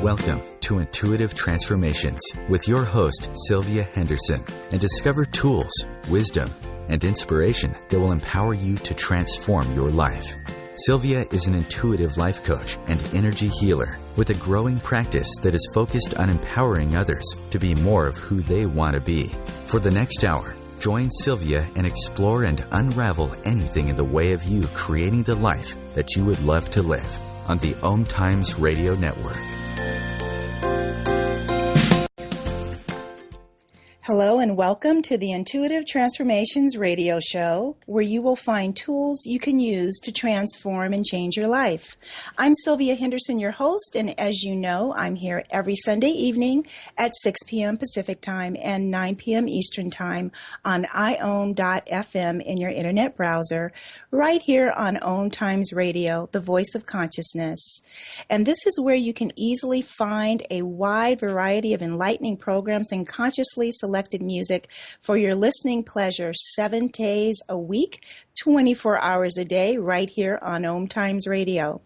Welcome to Intuitive Transformations with your host, Sylvia Henderson, and discover tools, wisdom, and inspiration that will empower you to transform your life. Sylvia is an intuitive life coach and energy healer with a growing practice that is focused on empowering others to be more of who they want to be. For the next hour, join Sylvia and explore and unravel anything in the way of you creating the life that you would love to live on the OMTimes Radio Network. Hello and welcome to the Intuitive Transformations radio show, where you will find tools you can use to transform and change your life. I'm Sylvia Henderson, your host, and as you know, I'm here every Sunday evening at 6 p.m. Pacific Time and 9 p.m. Eastern Time on iom.fm in your internet browser, right here on OMTimes Radio, the voice of consciousness. And this is where you can easily find a wide variety of enlightening programs and consciously selected music for your listening pleasure 7 days a week, 24 hours a day, right here on OMTimes Radio.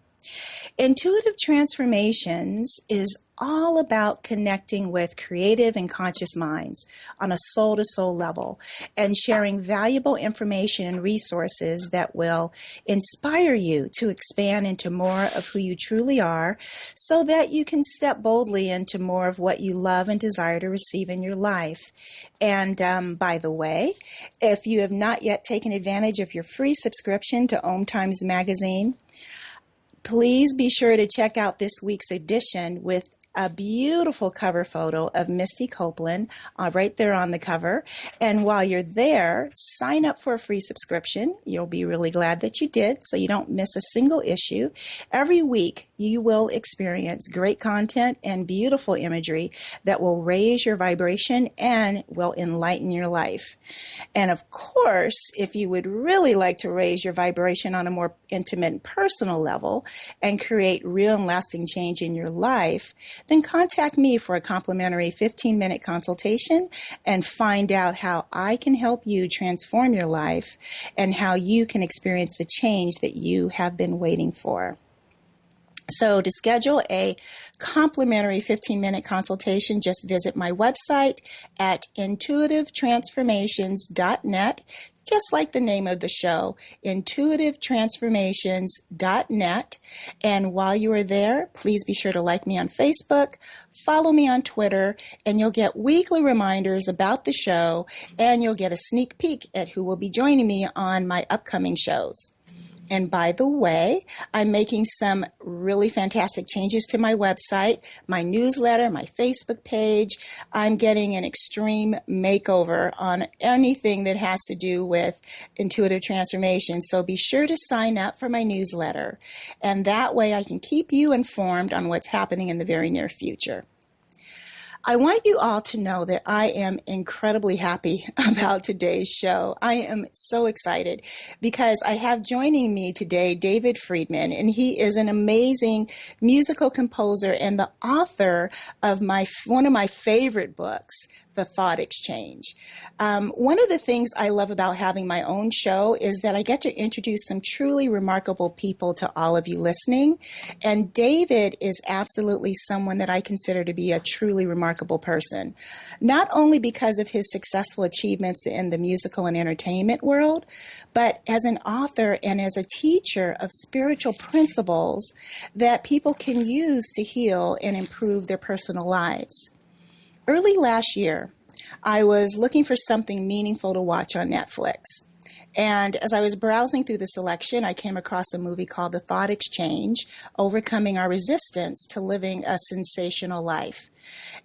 Intuitive Transformations is all about connecting with creative and conscious minds on a soul-to-soul level and sharing valuable information and resources that will inspire you to expand into more of who you truly are so that you can step boldly into more of what you love and desire to receive in your life. And by the way, if you have not yet taken advantage of your free subscription to OMTimes Magazine, please be sure to check out this week's edition with a beautiful cover photo of Misty Copeland right there on the cover. And while you're there, sign up for a free subscription. You'll be really glad that you did, so you don't miss a single issue. Every week, you will experience great content and beautiful imagery that will raise your vibration and will enlighten your life. And of course, if you would really like to raise your vibration on a more intimate and personal level and create real and lasting change in your life, then contact me for a complimentary 15-minute consultation and find out how I can help you transform your life and how you can experience the change that you have been waiting for. So to schedule a complimentary 15-minute consultation, just visit my website at intuitivetransformations.net, just like the name of the show, intuitivetransformations.net. And while you are there, please be sure to like me on Facebook, follow me on Twitter, and you'll get weekly reminders about the show, and you'll get a sneak peek at who will be joining me on my upcoming shows. And by the way, I'm making some really fantastic changes to my website, my newsletter, my Facebook page. I'm getting an extreme makeover on anything that has to do with intuitive transformation. So be sure to sign up for my newsletter. And that way I can keep you informed on what's happening in the very near future. I want you all to know that I am incredibly happy about today's show. I am so excited because I have joining me today David Friedman, and he is an amazing musical composer and the author of one of my favorite books, The Thought Exchange. One of the things I love about having my own show is that I get to introduce some truly remarkable people to all of you listening. And David is absolutely someone that I consider to be a truly remarkable person, not only because of his successful achievements in the musical and entertainment world, but as an author and as a teacher of spiritual principles that people can use to heal and improve their personal lives. Early last year, I was looking for something meaningful to watch on Netflix. And as I was browsing through the selection, I came across a movie called The Thought Exchange, Overcoming Our Resistance to Living a Sensational Life.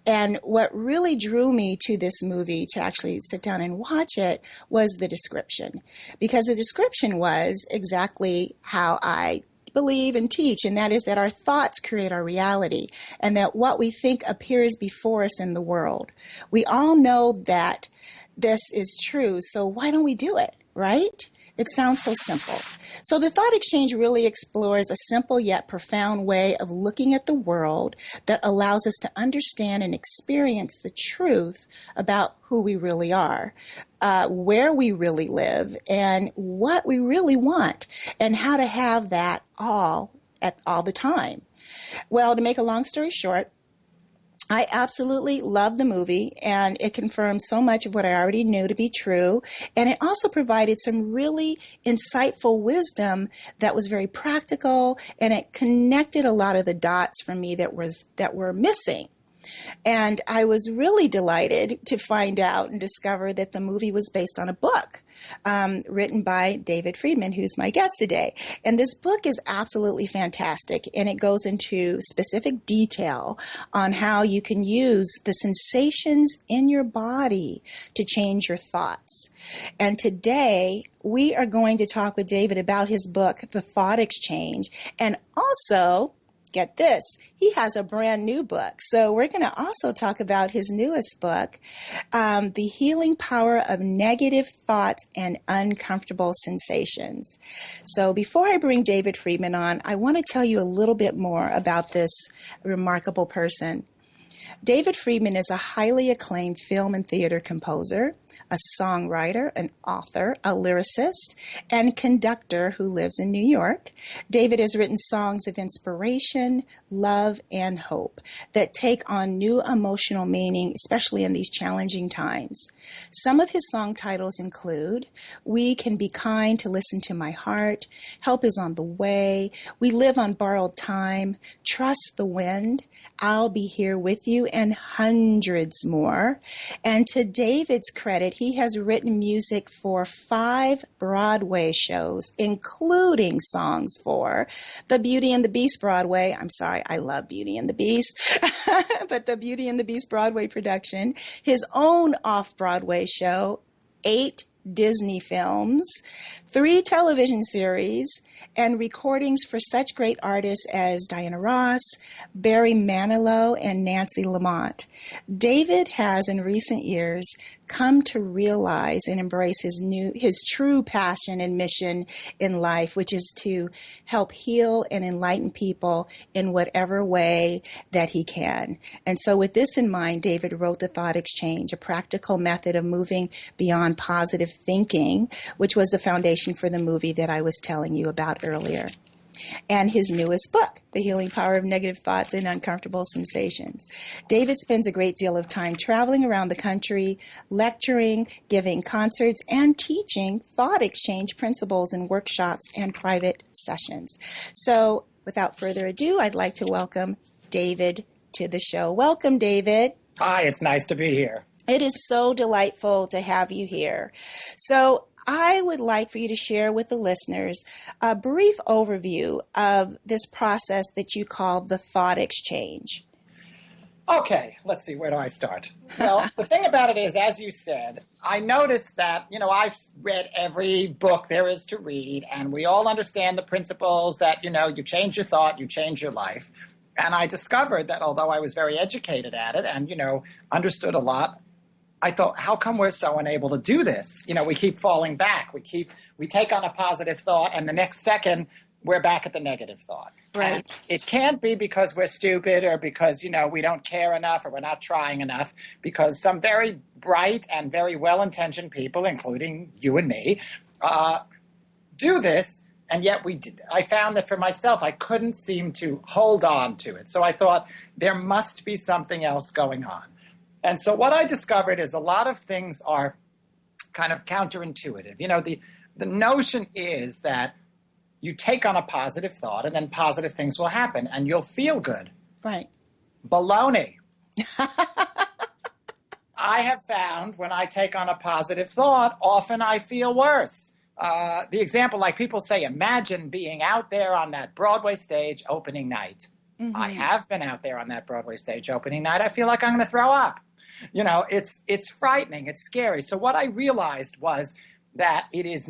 And what really drew me to this movie to actually sit down and watch it was the description, because the description was exactly how I believe and teach, and that is that our thoughts create our reality and that what we think appears before us in the world. We all know that this is true, so why don't we do it, right? It sounds so simple. So the Thought Exchange really explores a simple yet profound way of looking at the world that allows us to understand and experience the truth about who we really are, where we really live, and what we really want, and how to have that all the time. Well, to make a long story short, I absolutely love the movie, and it confirmed so much of what I already knew to be true. And it also provided some really insightful wisdom that was very practical, and it connected a lot of the dots for me that were missing. And I was really delighted to find out and discover that the movie was based on a book written by David Friedman, who's my guest today. And this book is absolutely fantastic, and it goes into specific detail on how you can use the sensations in your body to change your thoughts. And today, we are going to talk with David about his book, The Thought Exchange, and also, get this, he has a brand new book. So we're going to also talk about his newest book, The Healing Power of Negative Thoughts and Uncomfortable Sensations. So before I bring David Friedman on, I want to tell you a little bit more about this remarkable person. David Friedman is a highly acclaimed film and theater composer, a songwriter, an author, a lyricist, and conductor who lives in New York. David has written songs of inspiration, love, and hope that take on new emotional meaning, especially in these challenging times. Some of his song titles include We Can Be Kind to Listen to My Heart, Help Is on the Way, We Live on Borrowed Time, Trust the Wind, I'll Be Here With You, and hundreds more. And to David's credit, he has written music for 5 Broadway shows, including songs for the Beauty and the Beast Broadway. I'm sorry, I love Beauty and the Beast, but the Beauty and the Beast Broadway production, his own off-Broadway show, 8 Disney films, 3 television series, and recordings for such great artists as Diana Ross, Barry Manilow, and Nancy Lamont. David has, in recent years, come to realize and embrace his true passion and mission in life, which is to help heal and enlighten people in whatever way that he can. And so with this in mind, David wrote The Thought Exchange, a practical method of moving beyond positive thinking, which was the foundation for the movie that I was telling you about earlier. And his newest book, The Healing Power of Negative Thoughts and Uncomfortable Sensations. David spends a great deal of time traveling around the country, lecturing, giving concerts, and teaching thought exchange principles in workshops and private sessions. So without further ado, I'd like to welcome David to the show. Welcome, David. Hi, it's nice to be here. It is so delightful to have you here. So I would like for you to share with the listeners a brief overview of this process that you call the thought exchange. Okay, let's see, where do I start? Well, the thing about it is, as you said, I noticed that, I've read every book there is to read, and we all understand the principles that, you change your thought, you change your life. And I discovered that although I was very educated at it and, understood a lot, I thought, how come we're so unable to do this? We keep falling back. We take on a positive thought, and the next second, we're back at the negative thought. Right. And it can't be because we're stupid or because, we don't care enough or we're not trying enough, because some very bright and very well-intentioned people, including you and me, do this. And yet I found that for myself, I couldn't seem to hold on to it. So I thought there must be something else going on. And so what I discovered is a lot of things are kind of counterintuitive. The notion is that you take on a positive thought and then positive things will happen and you'll feel good. Right. Baloney. I have found when I take on a positive thought, often I feel worse. The example, like people say, imagine being out there on that Broadway stage opening night. Mm-hmm. I have been out there on that Broadway stage opening night. I feel like I'm going to throw up. It's frightening. It's scary. So what I realized was that it is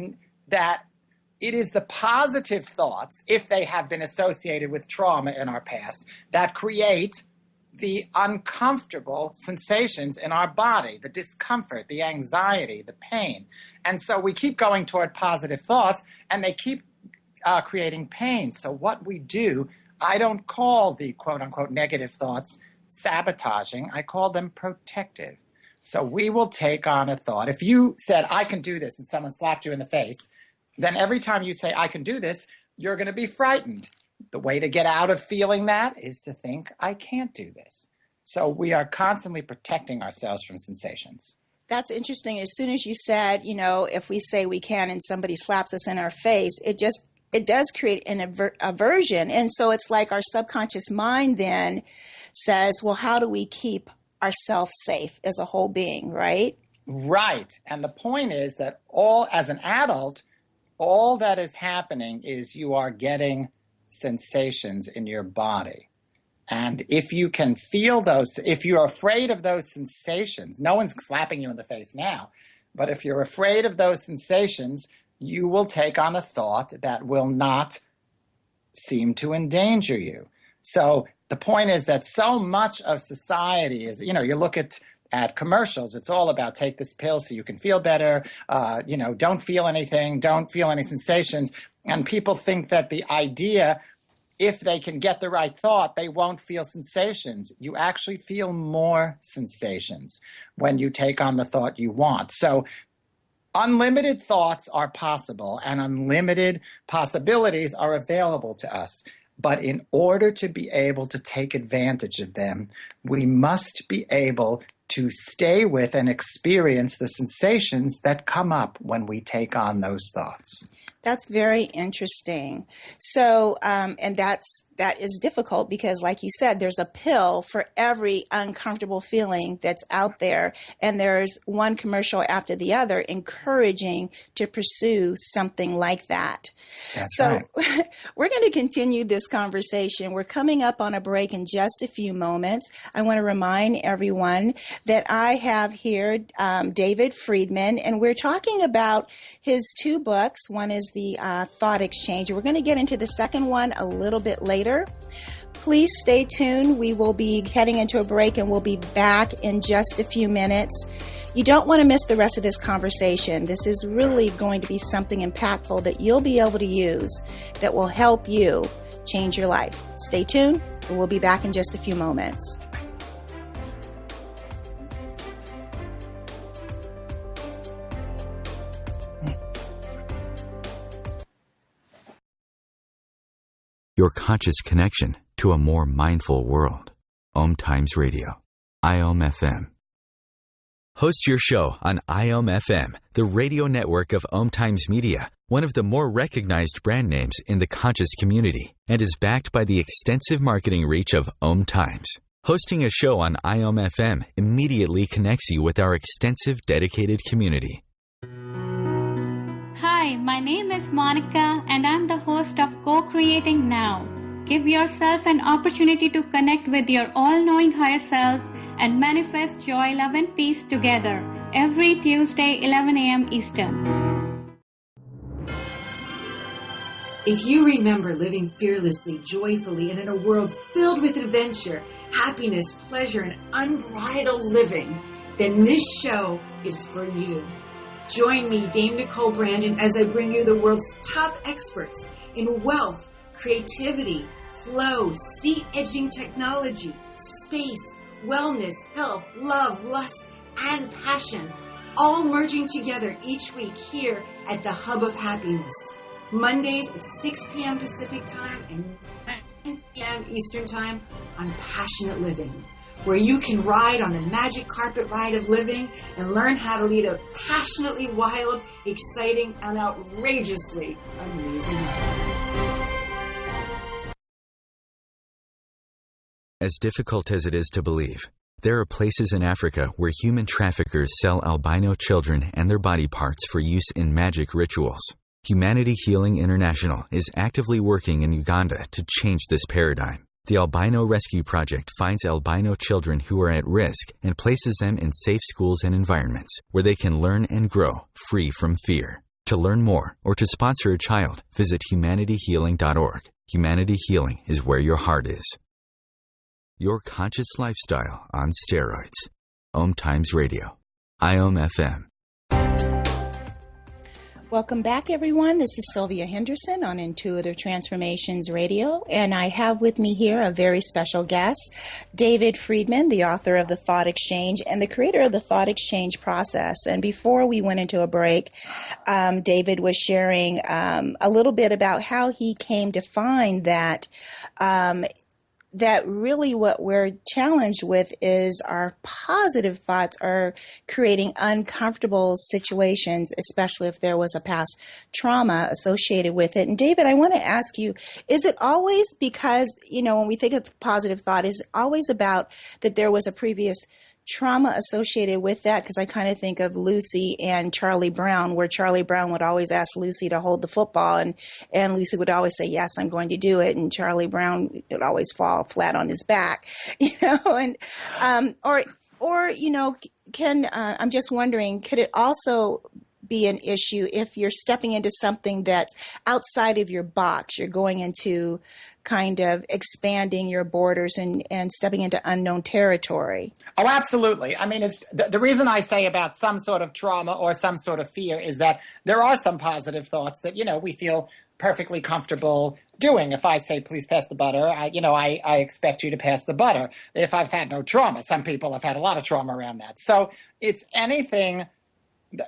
the positive thoughts, if they have been associated with trauma in our past, that create the uncomfortable sensations in our body, the discomfort, the anxiety, the pain. And so we keep going toward positive thoughts, and they keep creating pain. So what we do, I don't call the quote-unquote negative thoughts sabotaging. I call them protective. So we will take on a thought. If you said, I can do this, and someone slapped you in the face, then every time you say, I can do this, you're going to be frightened. The way to get out of feeling that is to think, I can't do this. So we are constantly protecting ourselves from sensations. That's interesting. As soon as you said, if we say we can and somebody slaps us in our face, it does create an aversion. And so it's like our subconscious mind then says, well, how do we keep ourselves safe as a whole being, right? Right. And the point is that as an adult, all that is happening is you are getting sensations in your body. And if you can feel those, if you're afraid of those sensations, no one's slapping you in the face now, but if you're afraid of those sensations, you will take on a thought that will not seem to endanger you. So the point is that so much of society is, you look at commercials, it's all about take this pill so you can feel better, don't feel anything, don't feel any sensations. And people think that the idea, if they can get the right thought, they won't feel sensations. You actually feel more sensations when you take on the thought you want. So unlimited thoughts are possible and unlimited possibilities are available to us. But in order to be able to take advantage of them, we must be able to stay with and experience the sensations that come up when we take on those thoughts. That's very interesting. So, and that is difficult because, like you said, there's a pill for every uncomfortable feeling that's out there. And there's one commercial after the other encouraging to pursue something like that. That's so right. We're going to continue this conversation. We're coming up on a break in just a few moments. I want to remind everyone that I have here David Friedman, and we're talking about his two books. One is the Thought Exchange. We're going to get into the second one a little bit later. Please stay tuned. We will be heading into a break and we'll be back in just a few minutes. You don't want to miss the rest of this conversation. This is really going to be something impactful that you'll be able to use that will help you change your life. Stay tuned. We'll be back in just a few moments. Your conscious connection to a more mindful world. OMTimes Radio. IOM-FM. Host your show on IOM-FM, the radio network of OMTimes Media, one of the more recognized brand names in the conscious community, and is backed by the extensive marketing reach of OMTimes. Hosting a show on IOM-FM immediately connects you with our extensive dedicated community. Hi, my name is Monica and I'm the host of Co-Creating Now. Give yourself an opportunity to connect with your all-knowing higher self and manifest joy, love and peace together every Tuesday, 11 a.m. Eastern. If you remember living fearlessly, joyfully, and in a world filled with adventure, happiness, pleasure, and unbridled living, then this show is for you. Join me, Dame Nicole Brandon, as I bring you the world's top experts in wealth, creativity, flow, seat-edging technology, space, wellness, health, love, lust, and passion, all merging together each week here at the Hub of Happiness. Mondays at 6 p.m. Pacific Time and 9 p.m. Eastern Time on Passionate Living, where you can ride on a magic carpet ride of living and learn how to lead a passionately wild, exciting, and outrageously amazing life. As difficult as it is to believe, there are places in Africa where human traffickers sell albino children and their body parts for use in magic rituals. Humanity Healing International is actively working in Uganda to change this paradigm. The Albino Rescue Project finds albino children who are at risk and places them in safe schools and environments where they can learn and grow free from fear. To learn more or to sponsor a child, visit humanityhealing.org. Humanity Healing is where your heart is. Your conscious lifestyle on steroids. OMTimes Radio. IOM-FM. Welcome back, everyone. This is Sylvia Henderson on Intuitive Transformations Radio, and I have with me here a very special guest, David Friedman, the author of The Thought Exchange and the creator of the Thought Exchange process. And before we went into a break, David was sharing a little bit about how he came to find that that really what we're challenged with is our positive thoughts are creating uncomfortable situations, especially if there was a past trauma associated with it. And David, I want to ask you, is it always because, when we think of positive thought, is it always about that there was a previous trauma associated with that? Because I kind of think of Lucy and Charlie Brown, where Charlie Brown would always ask Lucy to hold the football, and Lucy would always say, yes, I'm going to do it. And Charlie Brown would always fall flat on his back, and, I'm just wondering, could it also be an issue if you're stepping into something that's outside of your box? You're going into kind of expanding your borders and stepping into unknown territory. Oh, absolutely. I mean, it's the reason I say about some sort of trauma or some sort of fear is that there are some positive thoughts that, we feel perfectly comfortable doing. If I say, please pass the butter, I expect you to pass the butter. If I've had no trauma, some people have had a lot of trauma around that. So it's anything.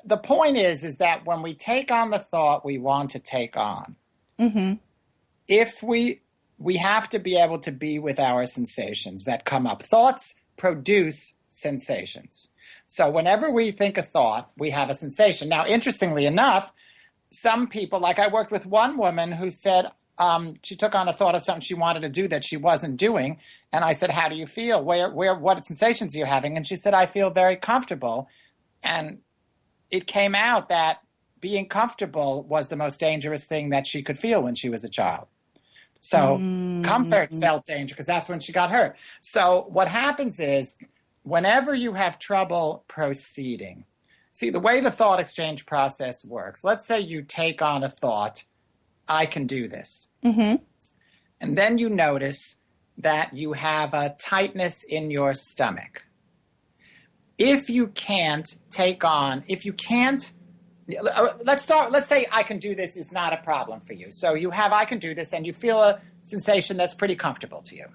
The point is that when we take on the thought we want to take on, if we have to be able to be with our sensations that come up. Thoughts produce sensations. So whenever we think a thought, we have a sensation. Now, interestingly enough, some people, like I worked with one woman who said she took on a thought of something she wanted to do that she wasn't doing. And I said, how do you feel? What sensations are you having? And she said, I feel very comfortable. And it came out that being comfortable was the most dangerous thing that she could feel when she was a child. So comfort felt danger because that's when she got hurt. So what happens is whenever you have trouble proceeding, see the way the thought exchange process works, let's say you take on a thought, I can do this. And then you notice that you have a tightness in your stomach. Let's say I can do this is not a problem for you. So you have I can do this and you feel a sensation that's pretty comfortable to you.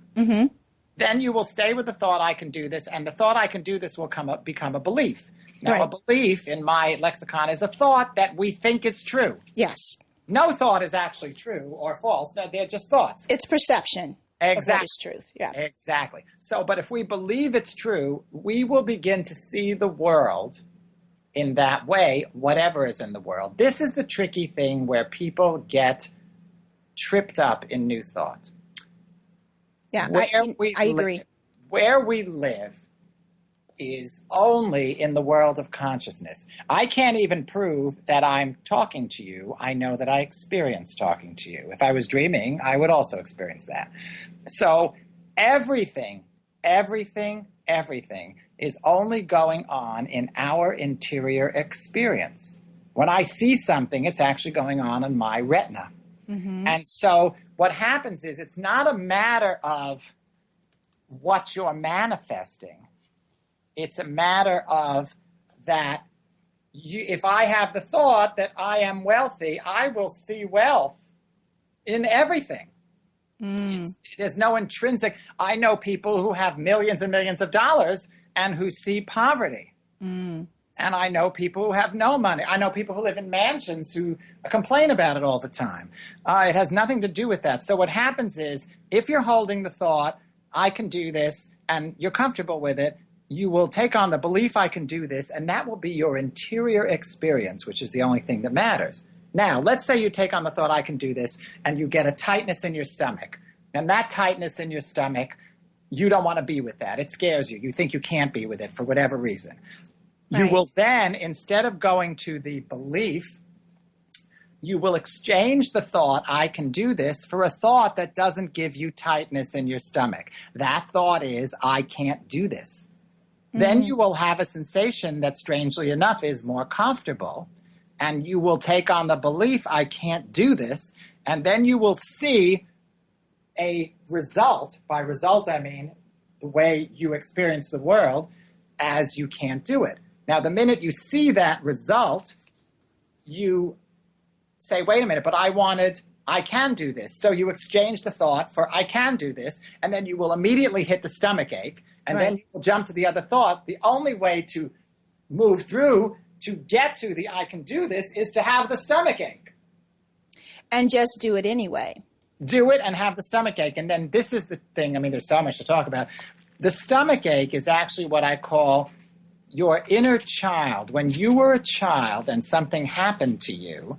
Then you will stay with the thought I can do this, and the thought I can do this will become a belief. Now, a belief in my lexicon is a thought that we think is true. Yes. No thought is actually true or false. They're just thoughts. It's perception. Exactly. Of what is truth. Yeah. Exactly. So, but if we believe it's true, we will begin to see the world in that way, whatever is in the world. This is the tricky thing where people get tripped up in new thought. Yeah, I agree. Where we live is only in the world of consciousness. I can't even prove that I'm talking to you. I know that I experience talking to you. If I was dreaming, I would also experience that. So everything is only going on in our interior experience. When I see something, it's actually going on in my retina. And so what happens is it's not a matter of what you're manifesting. It's a matter of that if I have the thought that I am wealthy, I will see wealth in everything. There's no intrinsic. I know people who have millions and millions of dollars and who see poverty. And I know people who have no money. I know people who live in mansions who complain about it all the time. It has nothing to do with that. So what happens is if you're holding the thought, I can do this, and you're comfortable with it, you will take on the belief I can do this, and that will be your interior experience, which is the only thing that matters. Now, let's say you take on the thought I can do this, and you get a tightness in your stomach. And that tightness in your stomach, you don't want to be with that. It scares you. You think you can't be with it for whatever reason. You will then, instead of going to the belief, you will exchange the thought, I can do this, for a thought that doesn't give you tightness in your stomach. That thought is, I can't do this. Then you will have a sensation that, strangely enough, is more comfortable, and you will take on the belief, I can't do this, and then you will see a result. By result, I mean the way you experience the world as you can't do it. Now, the minute you see that result, you say, wait a minute, but I can do this. So you exchange the thought for I can do this, and then you will immediately hit the stomach ache, and then you will jump to the other thought. The only way to move through to get to the I can do this is to have the stomach ache. And just do it anyway. do it and have the stomach ache. And then this is the thing. I mean, there's so much to talk about. The stomach ache is actually what I call your inner child. When you were a child and something happened to you,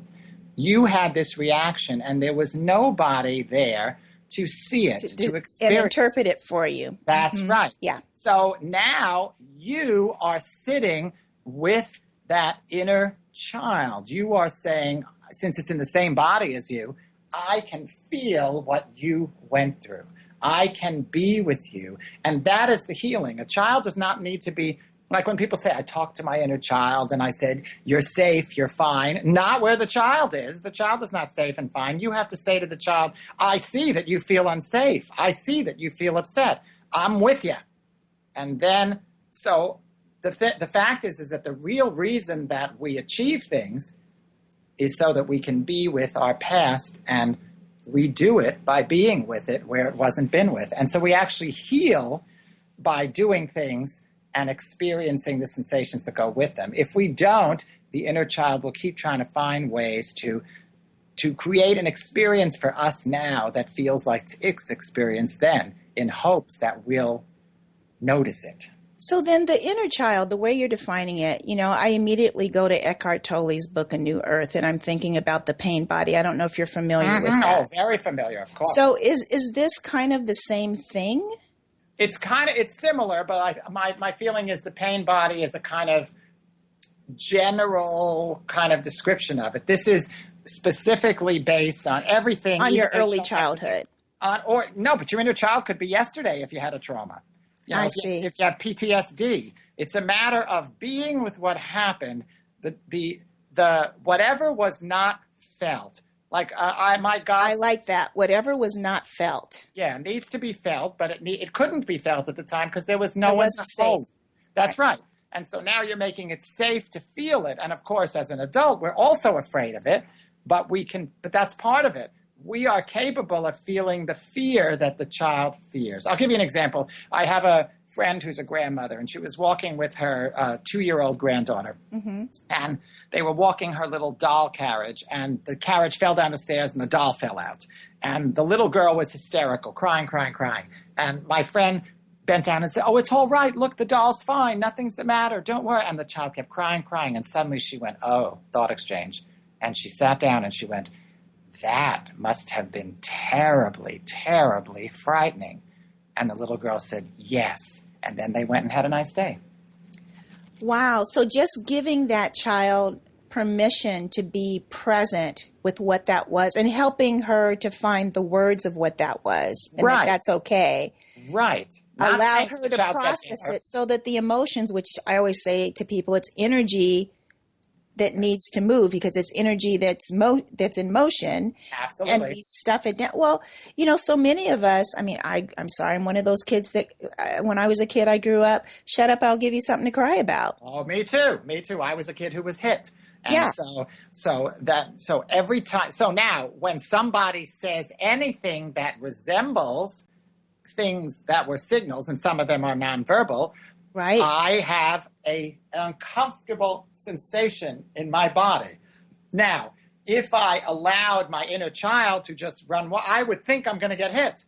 you had this reaction and there was nobody there to see it, to experience and interpret it for you. That's right. Yeah. So now you are sitting with that inner child. You are saying, since it's in the same body as you, I can feel what you went through. I can be with you. And that is the healing. A child does not need to be, like when people say, I talked to my inner child and I said, you're safe, you're fine. Not where the child is. The child is not safe and fine. You have to say to the child, I see that you feel unsafe. I see that you feel upset. I'm with you. And then, so the fact is that the real reason that we achieve things is so that we can be with our past and redo it by being with it where it wasn't been with. And so we actually heal by doing things and experiencing the sensations that go with them. If we don't, the inner child will keep trying to find ways to create an experience for us now that feels like its experience then, in hopes that we'll notice it. So then the inner child, the way you're defining it, I immediately go to Eckhart Tolle's book, A New Earth, and I'm thinking about the pain body. I don't know if you're familiar with that. Oh, very familiar, of course. So is this kind of the same thing? It's similar, but my feeling is the pain body is a kind of general kind of description of it. This is specifically based on everything. On your early childhood. But your inner child could be yesterday if you had a trauma. I see. If you have PTSD, it's a matter of being with what happened. The whatever was not felt. Like I like that. Whatever was not felt. Yeah, it needs to be felt, but it couldn't be felt at the time because there was no one to safe. hold. That's right. And so now you're making it safe to feel it. And of course, as an adult, we're also afraid of it, but that's part of it. We are capable of feeling the fear that the child fears. I'll give you an example. I have a friend who's a grandmother, and she was walking with her 2-year-old granddaughter. Mm-hmm. And they were walking her little doll carriage, and the carriage fell down the stairs, and the doll fell out. And the little girl was hysterical, crying. And my friend bent down and said, oh, it's all right. Look, the doll's fine. Nothing's the matter. Don't worry. And the child kept crying. And suddenly she went, oh, thought exchange. And she sat down and she went, that must have been terribly, terribly frightening. And the little girl said, yes. And then they went and had a nice day. Wow. So just giving that child permission to be present with what that was and helping her to find the words of what that was and right. that's okay. Right. Allowed her to process it so that the emotions, which I always say to people, it's energy that needs to move because it's energy that's in motion. Absolutely. And we stuff it down. Well, so many of us, I'm sorry, I'm one of those kids that when I was a kid, I grew up, shut up, I'll give you something to cry about. Oh, me too. I was a kid who was hit. And yeah. So every time, so now when somebody says anything that resembles things that were signals, and some of them are nonverbal, right. I have an uncomfortable sensation in my body. Now, if I allowed my inner child to just run, I would think I'm going to get hit.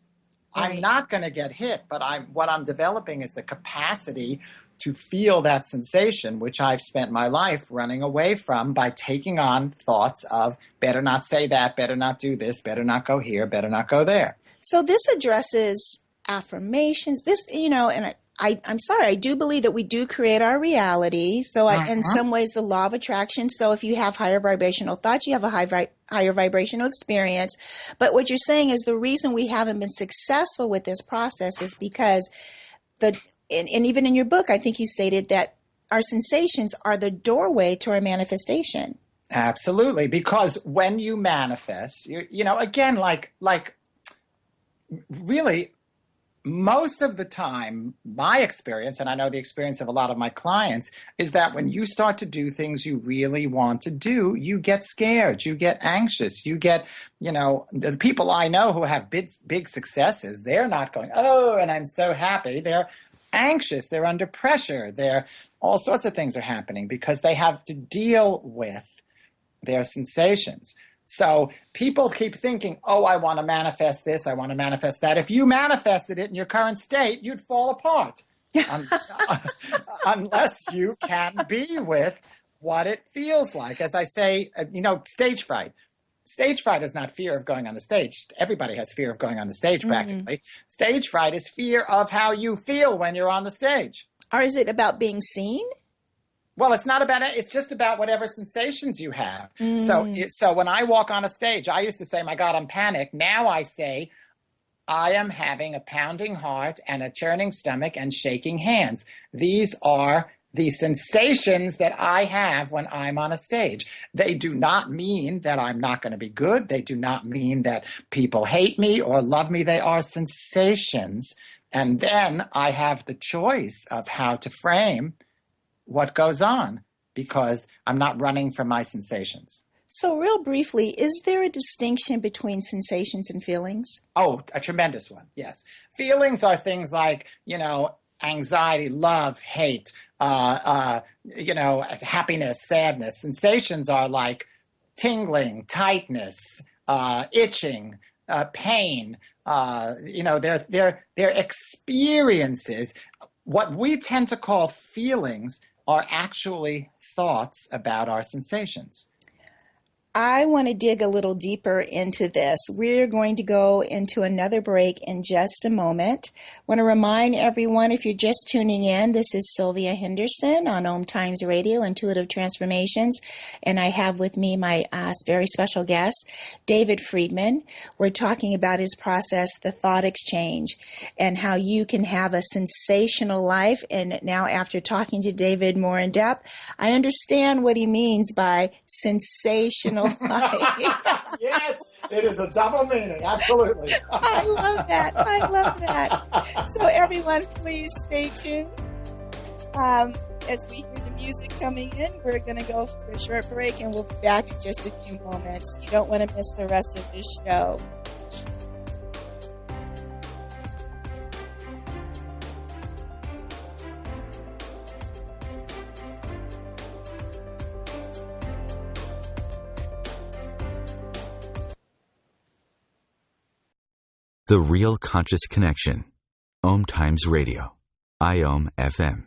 Right. I'm not going to get hit, but what I'm developing is the capacity to feel that sensation, which I've spent my life running away from by taking on thoughts of better not say that, better not do this, better not go here, better not go there. So this addresses affirmations, and I'm sorry, I do believe that we do create our reality. So in some ways, the law of attraction. So if you have higher vibrational thoughts, you have a higher vibrational experience. But what you're saying is the reason we haven't been successful with this process is because and even in your book, I think you stated that our sensations are the doorway to our manifestation. Absolutely. Because when you manifest, again, like really, most of the time, my experience, and I know the experience of a lot of my clients, is that when you start to do things you really want to do, you get scared, you get anxious, you get, the people I know who have big successes, they're not going, oh, and I'm so happy. They're anxious, they're under pressure, all sorts of things are happening because they have to deal with their sensations. So people keep thinking, oh, I want to manifest this, I want to manifest that. If you manifested it in your current state, you'd fall apart. Unless you can be with what it feels like. As I say, stage fright. Stage fright is not fear of going on the stage. Everybody has fear of going on the stage, practically. Stage fright is fear of how you feel when you're on the stage. Or is it about being seen? Well, it's not about it. It's just about whatever sensations you have. So when I walk on a stage, I used to say, my God, I'm panicked. Now I say, I am having a pounding heart and a churning stomach and shaking hands. These are the sensations that I have when I'm on a stage. They do not mean that I'm not going to be good. They do not mean that people hate me or love me. They are sensations. And then I have the choice of how to frame what goes on, because I'm not running from my sensations. So real briefly, is there a distinction between sensations and feelings? Oh, a tremendous one, yes. Feelings are things like, anxiety, love, hate, happiness, sadness. Sensations are like tingling, tightness, itching, pain. They're experiences. What we tend to call feelings are actually thoughts about our sensations. I want to dig a little deeper into this. We're going to go into another break in just a moment. I want to remind everyone, if you're just tuning in, this is Sylvia Henderson on OMTimes Radio, Intuitive Transformations, and I have with me my very special guest, David Friedman. We're talking about his process, the thought exchange, and how you can have a sensational life. And now, after talking to David more in depth, I understand what he means by sensational life. Yes, it is a double meaning. Absolutely. I love that. So everyone, please stay tuned. As we hear the music coming in, we're going to go for a short break and we'll be back in just a few moments. You don't want to miss the rest of this show. The Real Conscious Connection. OMTimes Radio. IOM FM.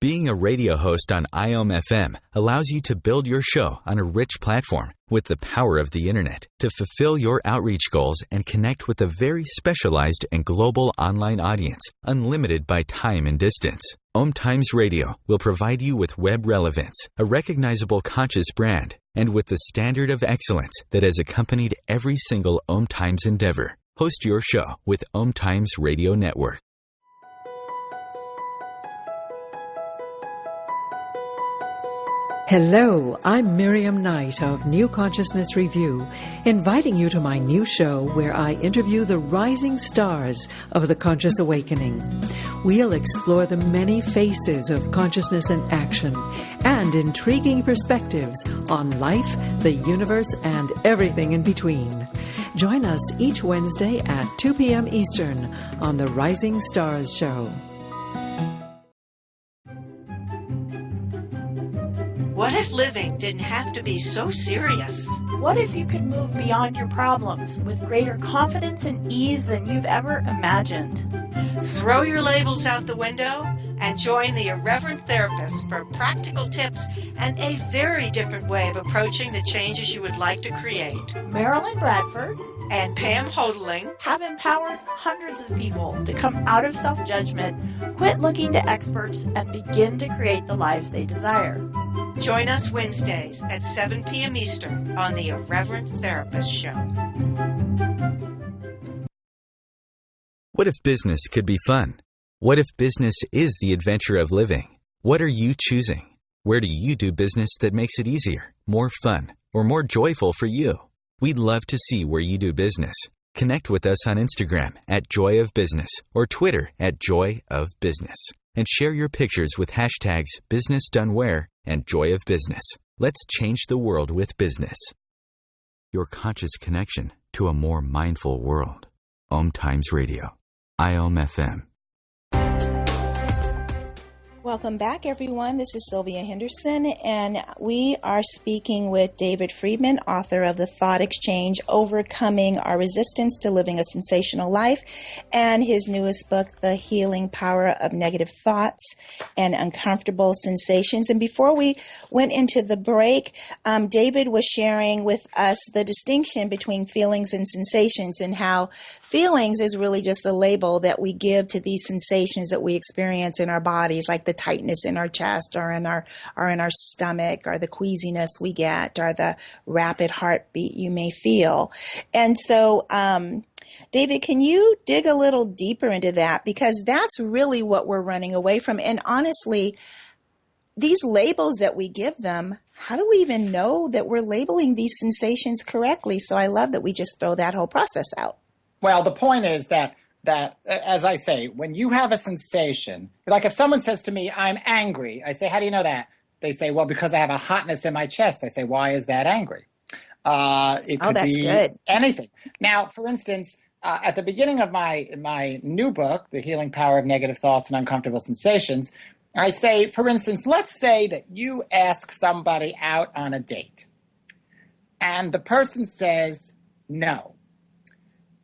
Being a radio host on IOM FM allows you to build your show on a rich platform with the power of the internet to fulfill your outreach goals and connect with a very specialized and global online audience, unlimited by time and distance. OMTimes Radio will provide you with web relevance, a recognizable conscious brand, and with the standard of excellence that has accompanied every single OMTimes endeavor. Host your show with OMTimes Radio Network. Hello, I'm Miriam Knight of New Consciousness Review, inviting you to my new show where I interview the rising stars of the conscious awakening. We'll explore the many faces of consciousness in action and intriguing perspectives on life, the universe, and everything in between. Join us each Wednesday at 2 p.m. Eastern on the Rising Stars Show. What if living didn't have to be so serious? What if you could move beyond your problems with greater confidence and ease than you've ever imagined? Throw your labels out the window and join the Irreverent Therapist for practical tips and a very different way of approaching the changes you would like to create. Marilyn Bradford and Pam Hodling have empowered hundreds of people to come out of self-judgment, quit looking to experts, and begin to create the lives they desire. Join us Wednesdays at 7 p.m. Eastern on the Irreverent Therapist Show. What if business could be fun? What if business is the adventure of living? What are you choosing? Where do you do business that makes it easier, more fun, or more joyful for you? We'd love to see where you do business. Connect with us on Instagram at Joy of Business or Twitter at Joy of Business. And share your pictures with hashtags BusinessDoneWhere and Joy of Business. Let's change the world with business. Your conscious connection to a more mindful world. OMTimes Radio. IOM FM. Welcome back, everyone. This is Sylvia Henderson, and we are speaking with David Friedman, author of The Thought Exchange, Overcoming Our Resistance to Living a Sensational Life, and his newest book, The Healing Power of Negative Thoughts and Uncomfortable Sensations. And before we went into the break, David was sharing with us the distinction between feelings and sensations, and how feelings is really just the label that we give to these sensations that we experience in our bodies, like the tightness in our chest or in our stomach, or the queasiness we get, or the rapid heartbeat you may feel. And so, David, can you dig a little deeper into that? Because that's really what we're running away from. And honestly, these labels that we give them, how do we even know that we're labeling these sensations correctly? So I love that we just throw that whole process out. Well, the point is that, as I say, when you have a sensation, like if someone says to me, I'm angry, I say, how do you know that? They say, well, because I have a hotness in my chest. I say, why is that angry? It could that's be good. anything. Now, for instance, at the beginning of my new book, The Healing Power of Negative Thoughts and Uncomfortable Sensations, I say, for instance, let's say that you ask somebody out on a date, and the person says no.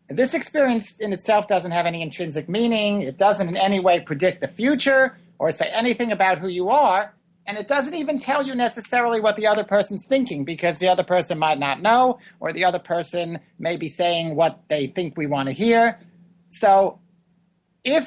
This experience in itself doesn't have any intrinsic meaning. It doesn't in any way predict the future or say anything about who you are. And it doesn't even tell you necessarily what the other person's thinking, because the other person might not know, or the other person may be saying what they think we want to hear. So if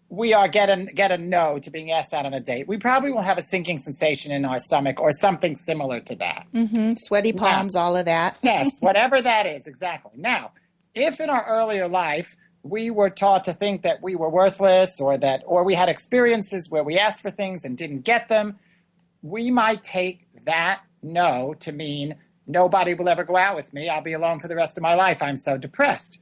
we are get a no to being asked out on a date, we probably will have a sinking sensation in our stomach or something similar to that. Mm-hmm. Sweaty palms, all of that. Yes, whatever that is, exactly. Now, if in our earlier life we were taught to think that we were worthless, or we had experiences where we asked for things and didn't get them, we might take that no to mean nobody will ever go out with me. I'll be alone for the rest of my life. I'm so depressed.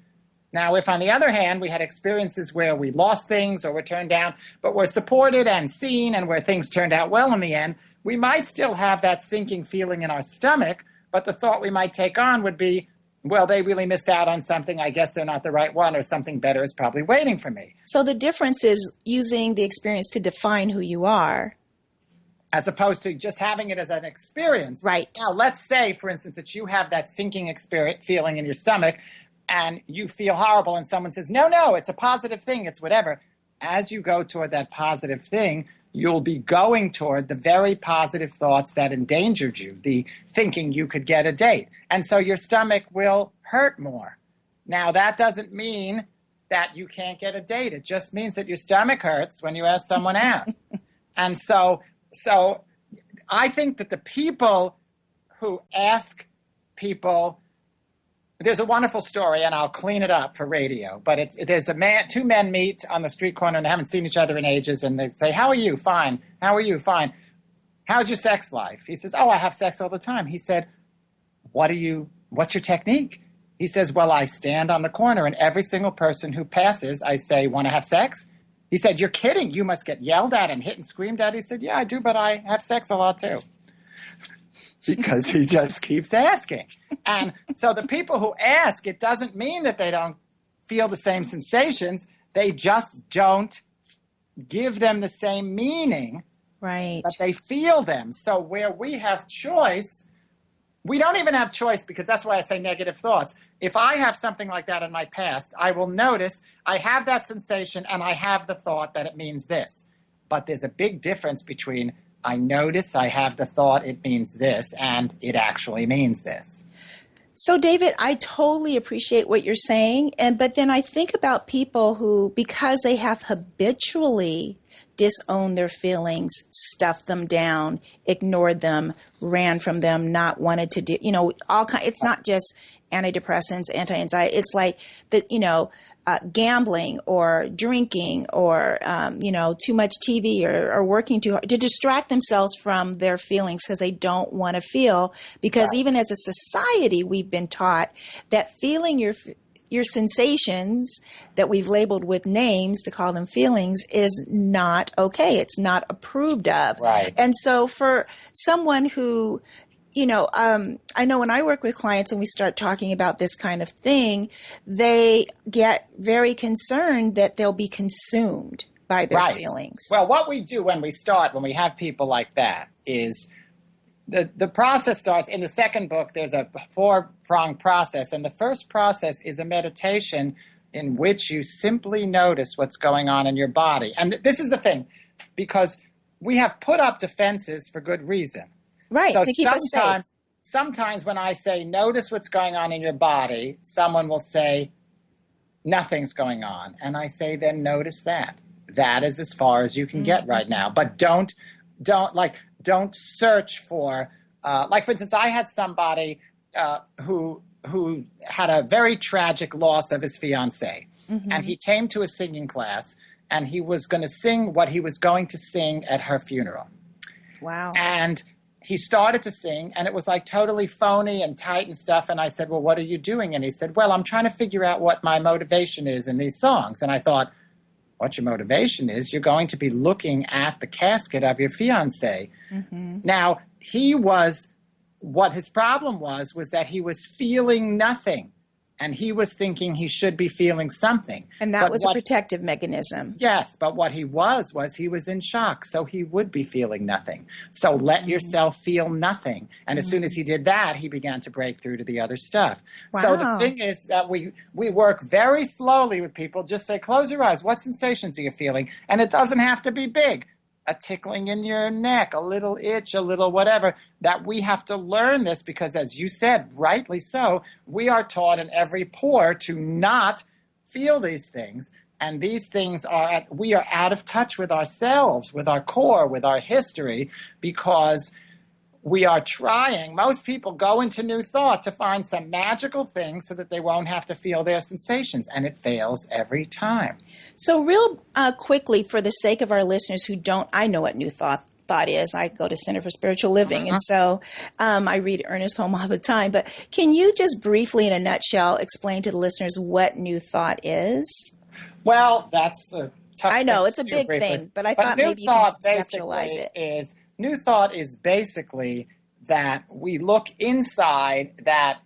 Now, if on the other hand, we had experiences where we lost things or were turned down, but were supported and seen, and where things turned out well in the end, we might still have that sinking feeling in our stomach, but the thought we might take on would be, well, they really missed out on something. I guess they're not the right one, or something better is probably waiting for me. So the difference is using the experience to define who you are, as opposed to just having it as an experience. Right. Now, let's say, for instance, that you have that sinking feeling in your stomach, and you feel horrible, and someone says, no, it's a positive thing, it's whatever. As you go toward that positive thing, you'll be going toward the very positive thoughts that endangered you, the thinking you could get a date. And so your stomach will hurt more. Now, that doesn't mean that you can't get a date. It just means that your stomach hurts when you ask someone out. And so I think that the people who ask people, there's a wonderful story, and I'll clean it up for radio, but there's two men meet on the street corner, and they haven't seen each other in ages, and they say, how are you? Fine. How are you? Fine. How's your sex life? He says, I have sex all the time. He said, what's your technique? He says, well, I stand on the corner, and every single person who passes, I say, want to have sex? He said, you're kidding. You must get yelled at and hit and screamed at. He said, yeah, I do, but I have sex a lot too. Because he just keeps asking. And so the people who ask, it doesn't mean that they don't feel the same sensations. They just don't give them the same meaning. Right. But they feel them. So where we have choice, we don't even have choice, because that's why I say negative thoughts. If I have something like that in my past, I will notice I have that sensation and I have the thought that it means this. But there's a big difference between I notice I have the thought it means this, and it actually means this. So, David, I totally appreciate what you're saying. But then I think about people who, because they have habitually disowned their feelings, stuffed them down, ignored them, ran from them, not wanted to do, it's not just antidepressants, anti-anxiety. It's like gambling or drinking or, too much TV or working too hard to distract themselves from their feelings because they don't want to feel. Because even as a society, we've been taught that feeling your sensations that we've labeled with names to call them feelings is not okay. It's not approved of. Right. And so for someone who, I know when I work with clients and we start talking about this kind of thing, they get very concerned that they'll be consumed by their Right. feelings. Well, what we do when we have people like that is the process starts in the second book. There's a four-prong process, and the first process is a meditation in which you simply notice what's going on in your body. And this is the thing, because we have put up defenses for good reason. Right, So to keep us safe. Sometimes when I say, notice what's going on in your body, someone will say, nothing's going on. And I say, then notice that. That is as far as you can get right now. But don't search for, like, for instance, I had somebody who had a very tragic loss of his fiancée. And he came to a singing class, and he was going to sing what he was going to sing at her funeral. Wow. And he started to sing, and it was like totally phony and tight and stuff. And I said, well, what are you doing? And he said, well, I'm trying to figure out what my motivation is in these songs. And I thought, what your motivation is, you're going to be looking at the casket of your fiancé. Now, what his problem was that he was feeling nothing. And he was thinking he should be feeling something. And that was a protective mechanism. Yes, but what he was he was in shock, so he would be feeling nothing. So let yourself feel nothing. And as soon as he did that, he began to break through to the other stuff. Wow. So the thing is that we work very slowly with people. Just say, close your eyes. What sensations are you feeling? And it doesn't have to be big. A tickling in your neck, a little itch, a little whatever, that we have to learn this because, as you said, rightly so, we are taught in every pore to not feel these things. And these things we are out of touch with ourselves, with our core, with our history, because we are trying. Most people go into new thought to find some magical thing so that they won't have to feel their sensations, and it fails every time. So real quickly, for the sake of our listeners who don't, I know what new thought is. I go to Center for Spiritual Living, and so I read Ernest Holmes all the time. But can you just briefly, in a nutshell, explain to the listeners what new thought is? Well, that's a tough I know, thing it's a to do big briefly. thing, but I thought maybe you could conceptualize it. New thought is basically that we look inside, that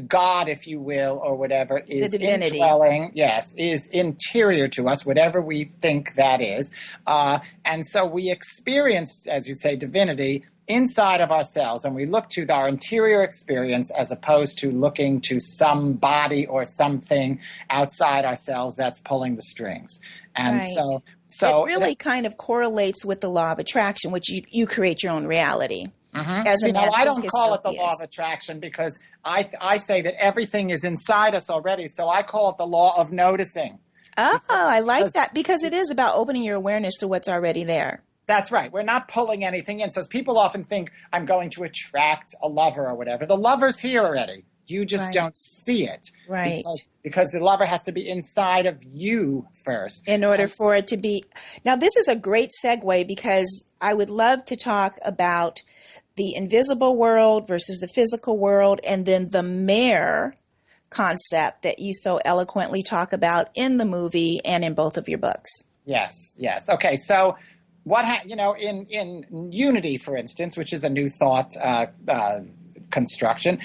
God, if you will, or whatever, is the divinity. Indwelling, yes, is interior to us, whatever we think that is. And so we experience, as you'd say, divinity inside of ourselves, and we look to our interior experience as opposed to looking to some body or something outside ourselves that's pulling the strings. And right. So it really kind of correlates with the law of attraction, which you create your own reality. As a man, I don't call it the law of attraction because I say that everything is inside us already. So I call it the law of noticing. Oh, I like that, because it is about opening your awareness to what's already there. That's right. We're not pulling anything in. So people often think I'm going to attract a lover or whatever. The lover's here already. You just don't see it. Right. Because the lover has to be inside of you first. In order for it to be. Now, this is a great segue, because I would love to talk about the invisible world versus the physical world, and then the mare concept that you so eloquently talk about in the movie and in both of your books. Yes. Okay, so in Unity, for instance, which is a new thought construction,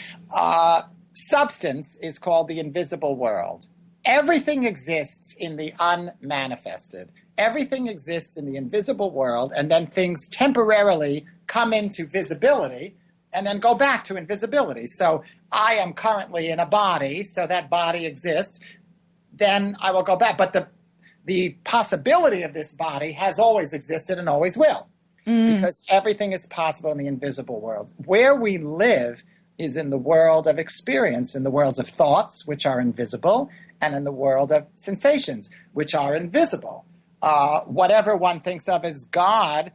substance is called the invisible world. Everything exists in the unmanifested. Everything exists in the invisible world, and then things temporarily come into visibility and then go back to invisibility. So I am currently in a body, so that body exists. Then I will go back. But the possibility of this body has always existed and always will, because everything is possible in the invisible world. Where we live is in the world of experience, in the worlds of thoughts, which are invisible, and in the world of sensations, which are invisible. Whatever one thinks of as God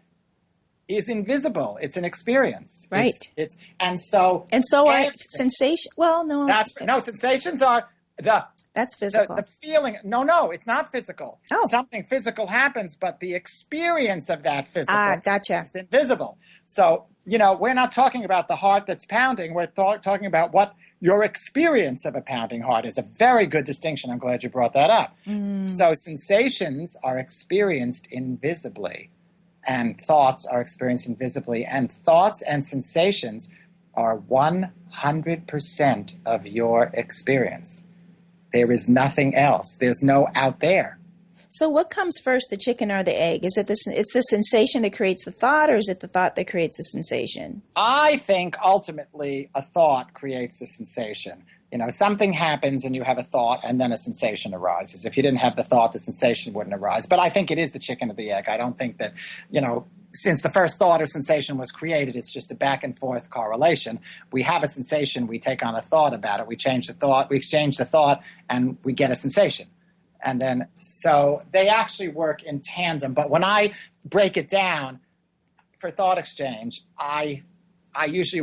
is invisible. It's an experience. Right. And so are sensations. Well, no. Sensations are that's physical. The feeling. No, it's not physical. Oh. Something physical happens, but the experience of that physical gotcha. is invisible. So, we're not talking about the heart that's pounding. We're talking about what your experience of a pounding heart is. A very good distinction. I'm glad you brought that up. So sensations are experienced invisibly, and thoughts are experienced invisibly, and thoughts and sensations are 100% of your experience. There is nothing else. There's no out there. So what comes first, the chicken or the egg? Is it it's the sensation that creates the thought, or is it the thought that creates the sensation? I think ultimately a thought creates the sensation. Something happens and you have a thought and then a sensation arises. If you didn't have the thought, the sensation wouldn't arise. But I think it is the chicken or the egg. I don't think that, since the first thought or sensation was created, it's just a back and forth correlation. We have a sensation, we take on a thought about it, we change the thought, we exchange the thought, and we get a sensation. And then, so they actually work in tandem. But when I break it down for thought exchange, I usually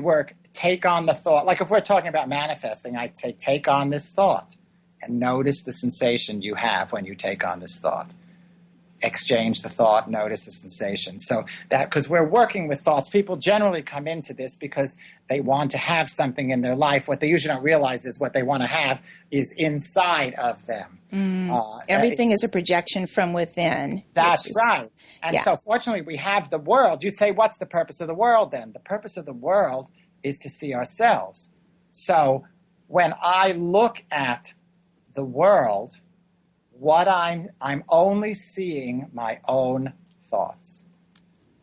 take on the thought. Like if we're talking about manifesting, I take on this thought and notice the sensation you have when you take on this thought. Exchange the thought, notice the sensation. So that, because we're working with thoughts, people generally come into this because they want to have something in their life. What they usually don't realize is what they want to have is inside of them. Everything is a projection from within. That's right. And so fortunately we have the world. You'd say, what's the purpose of the world then? The purpose of the world is to see ourselves. So when I look at the world, what I'm only seeing my own thoughts,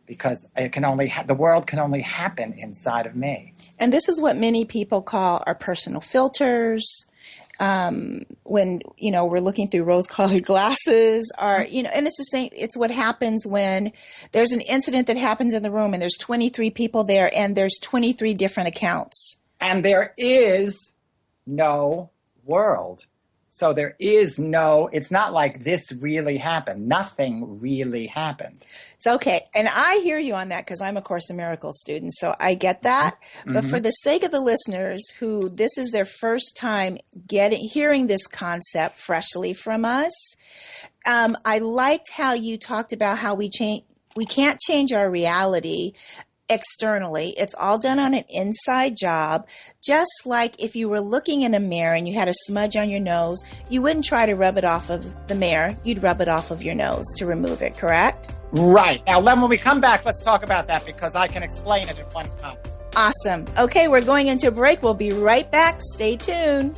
because the world can only happen inside of me. And this is what many people call our personal filters. When, we're looking through rose-colored glasses, and it's the same. It's what happens when there's an incident that happens in the room and there's 23 people there and there's 23 different accounts. And there is no world. So there is it's not like this really happened. Nothing really happened. So, okay. And I hear you on that because I'm a Course in Miracles student. So I get that. Mm-hmm. But for the sake of the listeners who this is their first time hearing this concept freshly from us, I liked how you talked about how we can't change our reality externally. It's all done on an inside job. Just like if you were looking in a mirror and you had a smudge on your nose, you wouldn't try to rub it off of the mirror. You'd rub it off of your nose to remove it, correct? Right. Now, Len, when we come back, let's talk about that because I can explain it at one time. Awesome. Okay, we're going into a break. We'll be right back. Stay tuned.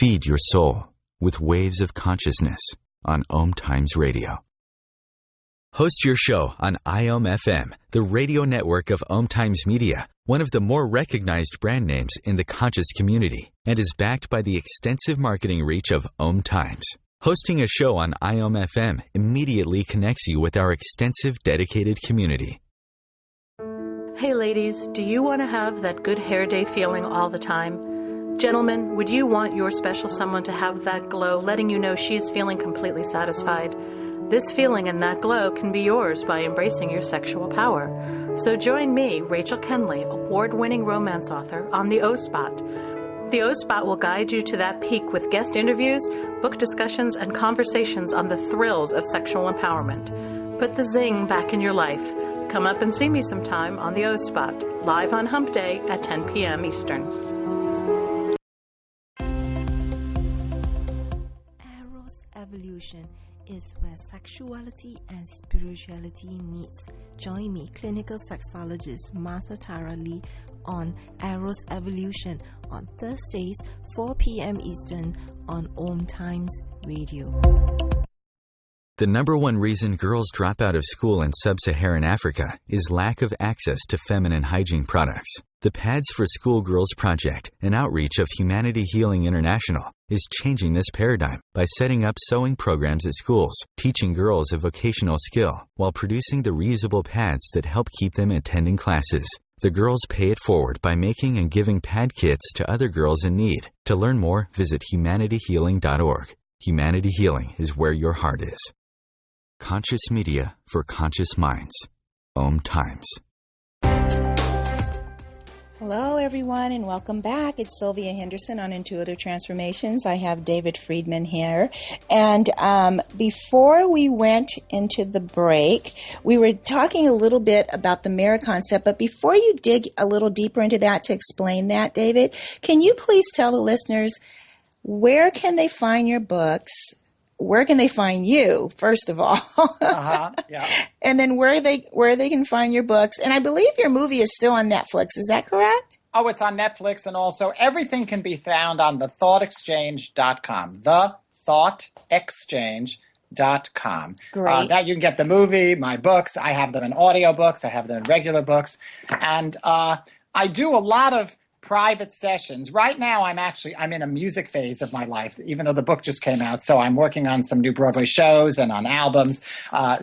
Feed your soul with waves of consciousness on OMTimes Radio. Host your show on IOM-FM, the radio network of OMTimes Media, one of the more recognized brand names in the conscious community, and is backed by the extensive marketing reach of OMTimes. Hosting a show on IOM-FM immediately connects you with our extensive dedicated community. Hey ladies, do you want to have that good hair day feeling all the time? Gentlemen, would you want your special someone to have that glow, letting you know she's feeling completely satisfied? This feeling and that glow can be yours by embracing your sexual power. So join me, Rachel Kenley, award-winning romance author, on the O-Spot. The O-Spot will guide you to that peak with guest interviews, book discussions, and conversations on the thrills of sexual empowerment. Put the zing back in your life. Come up and see me sometime on the O-Spot, live on Hump Day at 10 p.m. Eastern. Evolution is where sexuality and spirituality meets. Join me, clinical sexologist Martha Tara Lee, on Eros Evolution on Thursdays, 4 p.m. Eastern on OMTimes Radio. The number one reason girls drop out of school in sub-Saharan Africa is lack of access to feminine hygiene products. The Pads for Schoolgirls Project, an outreach of Humanity Healing International, is changing this paradigm by setting up sewing programs at schools, teaching girls a vocational skill, while producing the reusable pads that help keep them attending classes. The girls pay it forward by making and giving pad kits to other girls in need. To learn more, visit humanityhealing.org. Humanity Healing is where your heart is. Conscious media for conscious minds. OMTimes. Hello, everyone, and welcome back. It's Sylvia Henderson on Intuitive Transformations. I have David Friedman here. And before we went into the break, we were talking a little bit about the mirror concept. But before you dig a little deeper into that to explain that, David, can you please tell the listeners where can they find your books? Where can they find you, first of all? Yeah. And then where they can find your books. And I believe your movie is still on Netflix. Is that correct? Oh, it's on Netflix, and also everything can be found on thethoughtexchange.com. Thethoughtexchange.com. Great. That you can get the movie, my books. I have them in audiobooks. I have them in regular books. And I do a lot of private sessions. Right now, I'm in a music phase of my life, even though the book just came out. So I'm working on some new Broadway shows and on albums.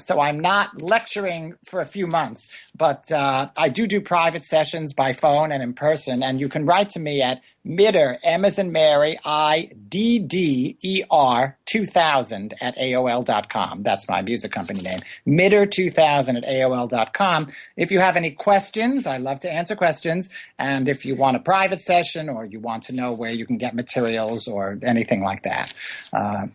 So I'm not lecturing for a few months, but I do private sessions by phone and in person. And you can write to me at Midder, M as in Mary, IDDER 2000 at AOL.com. That's my music company name. Midder 2000 at AOL.com. If you have any questions, I love to answer questions. And if you want a private session or you want to know where you can get materials or anything like that.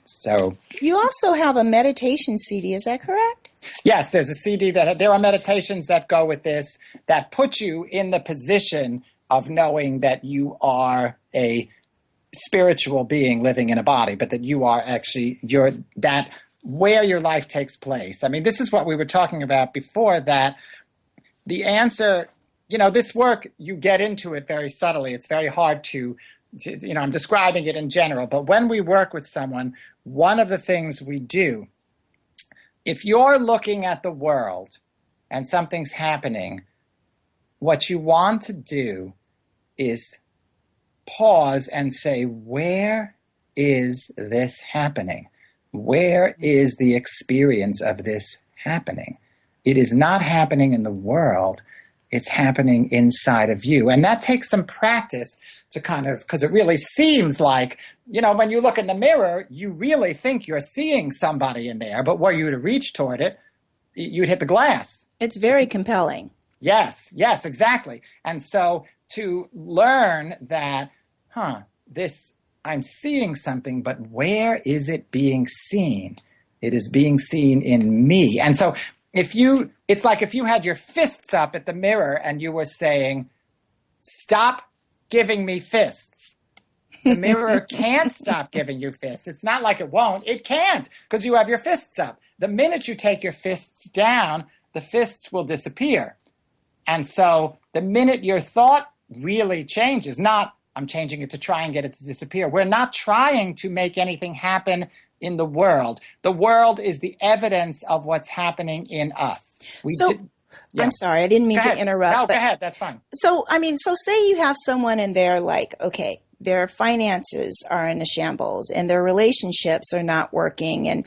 So you also have a meditation CD, is that correct? Yes, there's a CD there are meditations that go with this that put you in the position of knowing that you are a spiritual being living in a body, but that you are actually where your life takes place. I mean, this is what we were talking about before, that the answer, this work, you get into it very subtly. It's very hard to I'm describing it in general, but when we work with someone, one of the things we do, if you're looking at the world and something's happening, what you want to do is pause and say, where is this happening? Where is the experience of this happening? It is not happening in the world. It's happening inside of you. And that takes some practice to because it really seems like, when you look in the mirror, you really think you're seeing somebody in there. But were you to reach toward it, you'd hit the glass. It's very compelling. Yes, exactly. And so to learn that, I'm seeing something, but where is it being seen? It is being seen in me. And so it's like if you had your fists up at the mirror and you were saying, stop giving me fists. The mirror can't stop giving you fists. It's not like it won't. It can't, because you have your fists up. The minute you take your fists down, the fists will disappear. And so the minute your thought really changes, not I'm changing it to try and get it to disappear. We're not trying to make anything happen in the world. The world is the evidence of what's happening in us. I'm sorry, I didn't mean to interrupt. No, go ahead, that's fine. So say you have someone and they're like, okay, their finances are in a shambles and their relationships are not working. And,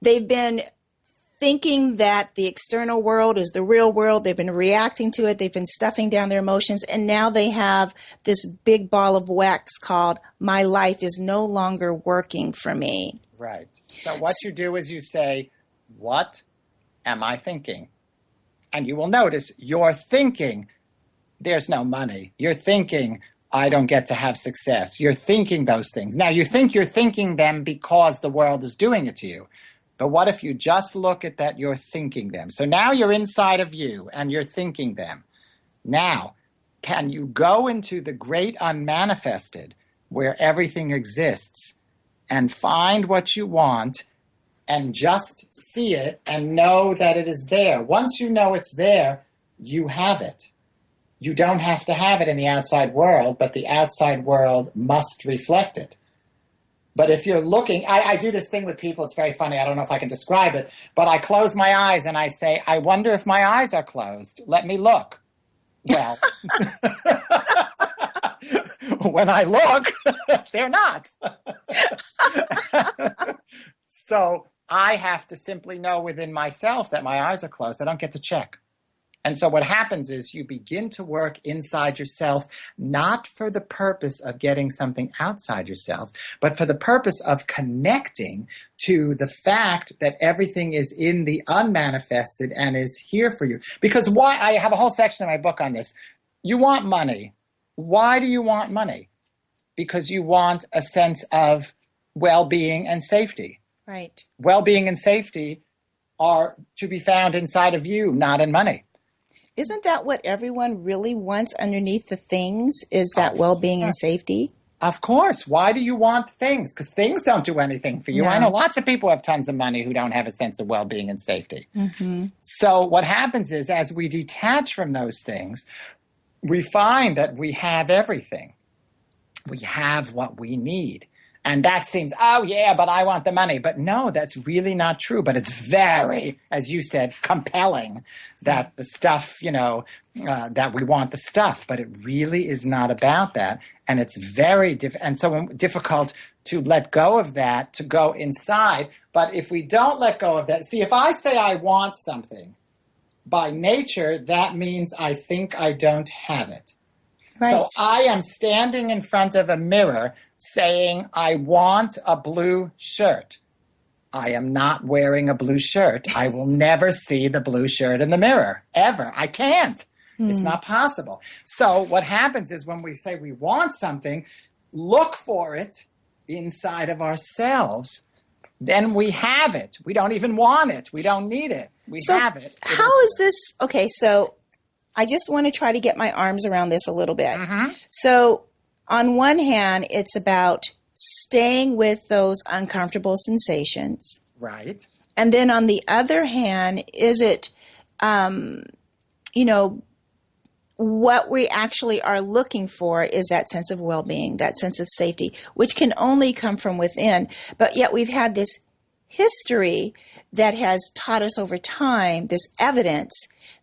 they've been thinking that the external world is the real world. They've been reacting to it. They've been stuffing down their emotions. And now they have this big ball of wax called, my life is no longer working for me. Right. So what you do is you say, what am I thinking? And you will notice you're thinking, there's no money. You're thinking, I don't get to have success. You're thinking those things. Now, you think you're thinking them because the world is doing it to you. But what if you just look at that, you're thinking them? So now you're inside of you and you're thinking them. Now, can you go into the great unmanifested where everything exists and find what you want and just see it and know that it is there? Once you know it's there, you have it. You don't have to have it in the outside world, but the outside world must reflect it. But if you're looking, I do this thing with people, it's very funny, I don't know if I can describe it, but I close my eyes and I say, I wonder if my eyes are closed. Let me look. Well, when I look, they're not. So I have to simply know within myself that my eyes are closed. I don't get to check. And so what happens is you begin to work inside yourself, not for the purpose of getting something outside yourself, but for the purpose of connecting to the fact that everything is in the unmanifested and is here for you. Because why? I have a whole section in my book on this. You want money. Why do you want money? Because you want a sense of well-being and safety. Right. Well-being and safety are to be found inside of you, not in money. Isn't that what everyone really wants underneath the things, is that well-being and safety? Of course. Why do you want things? Because things don't do anything for you. No. I know lots of people who have tons of money who don't have a sense of well-being and safety. Mm-hmm. So what happens is, as we detach from those things, we find that we have everything. We have what we need. And that seems, oh yeah, but I want the money. But no, that's really not true. But it's very, as you said, compelling that the stuff, that we want the stuff. But it really is not about that. And it's very difficult to let go of that, to go inside. But if we don't let go of that, see, if I say I want something, by nature, that means I think I don't have it. Right. So I am standing in front of a mirror saying, I want a blue shirt. I am not wearing a blue shirt. I will never see the blue shirt in the mirror, ever. I can't. It's not possible. So what happens is when we say we want something, look for it inside of ourselves. Then we have it. We don't even want it. We don't need it. We have it. How is this? Okay, so I just want to try to get my arms around this a little bit. Mm-hmm. So on one hand, it's about staying with those uncomfortable sensations. Right. And then on the other hand, is it, what we actually are looking for is that sense of well-being, that sense of safety, which can only come from within. But yet we've had this history that has taught us over time, this evidence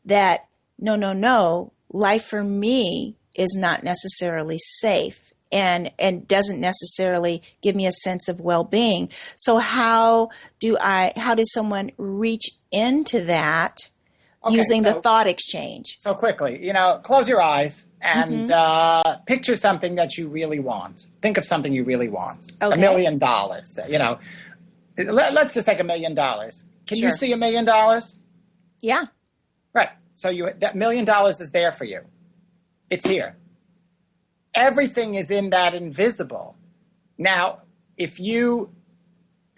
that no, life for me is not necessarily safe and doesn't necessarily give me a sense of well-being. So how does someone reach into that? Using the thought exchange. So quickly, close your eyes and picture something that you really want. Think of something you really want. Okay. $1 million. Let's just take $1 million. Can you see $1 million? Yeah. Right. So that $1 million is there for you. It's here. Everything is in that invisible. Now, if you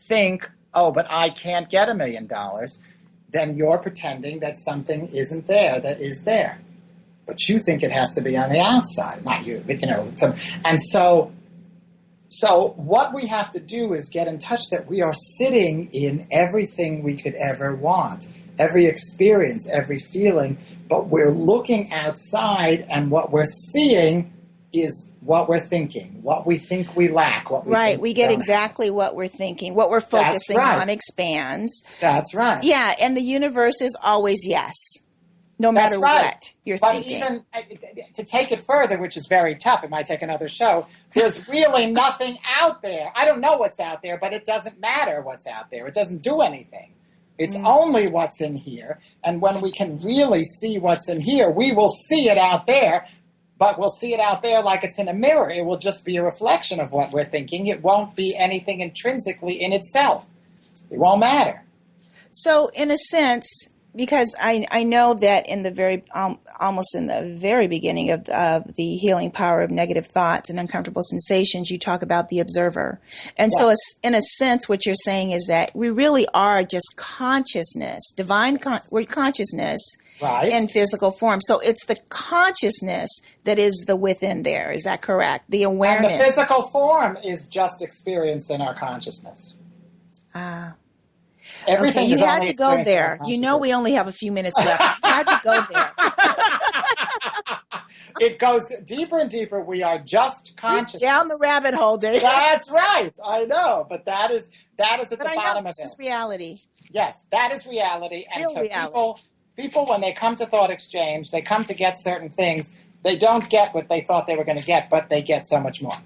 think, oh, but I can't get $1 million, then you're pretending that something isn't there that is there. But you think it has to be on the outside, not you. And so what we have to do is get in touch that we are sitting in everything we could ever want, every experience, every feeling, but we're looking outside, and what we're seeing is what we're thinking, what we think we lack. We get exactly what we're thinking, what we're focusing on expands. That's right. Yeah, and the universe is always yes, no matter what you're thinking. But even to take it further, which is very tough, it might take another show, there's really nothing out there. I don't know what's out there, but it doesn't matter what's out there. It doesn't do anything. It's only what's in here. And when we can really see what's in here, we will see it out there. But we'll see it out there like it's in a mirror. It will just be a reflection of what we're thinking. It won't be anything intrinsically in itself. It won't matter. So in a sense, because I know that in the very almost in the very beginning of the healing power of negative thoughts and uncomfortable sensations, you talk about the observer. And so in a sense, what you're saying is that we really are just consciousness, we're consciousness. Right. In physical form. So it's the consciousness that is the within there. Is that correct? The awareness. And the physical form is just experience in our consciousness. Everything you is had to go there. We only have a few minutes left. You had to go there. It goes deeper and deeper. We are just consciousness. Down the rabbit hole, David. That's right. I know. But that is at the bottom of it. This is reality. Yes, that is reality. And Real so reality. People, when they come to Thought Exchange, they come to get certain things. They don't get what they thought they were going to get, but they get so much more.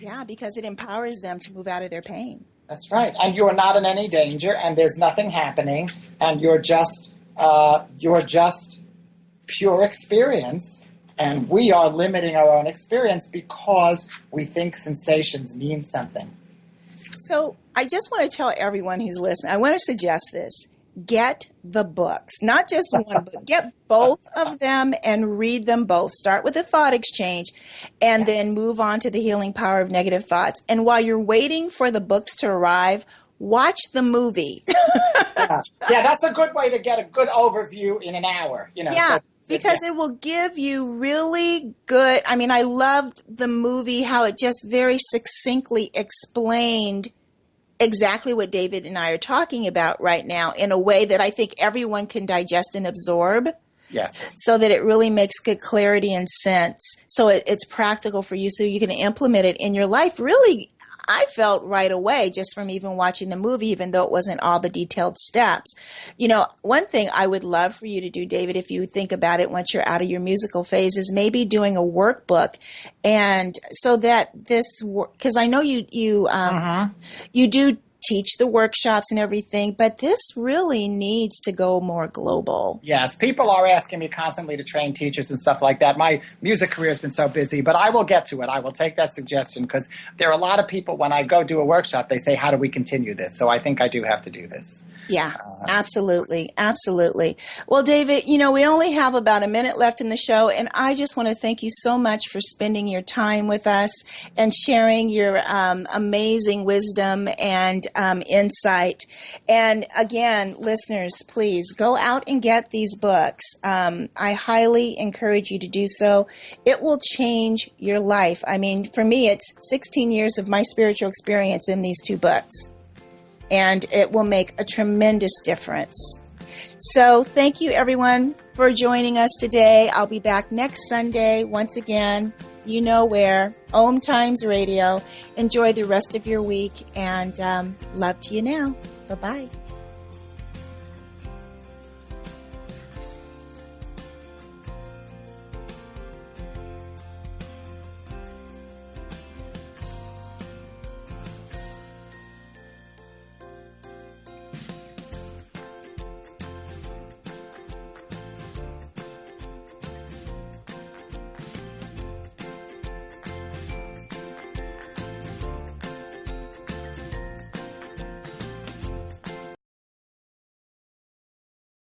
Yeah, because it empowers them to move out of their pain. That's right. And you're not in any danger, and there's nothing happening, and you're just pure experience. And we are limiting our own experience because we think sensations mean something. So I just want to tell everyone who's listening, I want to suggest this. Get the books, not just one book. Get both of them and read them both. Start with the Thought Exchange and then move on to the Healing Power of Negative Thoughts. And while you're waiting for the books to arrive, watch the movie. Yeah, that's a good way to get a good overview in an hour. Yeah, because it will give you really good. I mean, I loved the movie, how it just very succinctly explained exactly what David and I are talking about right now in a way that I think everyone can digest and absorb. Yes. So that it really makes good clarity and sense. So it's practical for you so you can implement it in your life. Really, I felt right away just from even watching the movie, even though it wasn't all the detailed steps. One thing I would love for you to do, David, if you think about it once you're out of your musical phase, is maybe doing a workbook. And so that because I know you do teach the workshops and everything, but this really needs to go more global. Yes, people are asking me constantly to train teachers and stuff like that. My music career has been so busy, but I will get to it. I will take that suggestion because there are a lot of people, when I go do a workshop, they say, how do we continue this? So I think I do have to do this. Yeah, absolutely. Absolutely. Well, David, we only have about a minute left in the show, and I just want to thank you so much for spending your time with us and sharing your amazing wisdom and insight. And again, listeners, please go out and get these books. I highly encourage you to do so. It will change your life. I mean, for me, it's 16 years of my spiritual experience in these two books. And it will make a tremendous difference. So thank you, everyone, for joining us today. I'll be back next Sunday, once again, you know where, OMTimes Radio. Enjoy the rest of your week, and love to you now. Bye-bye.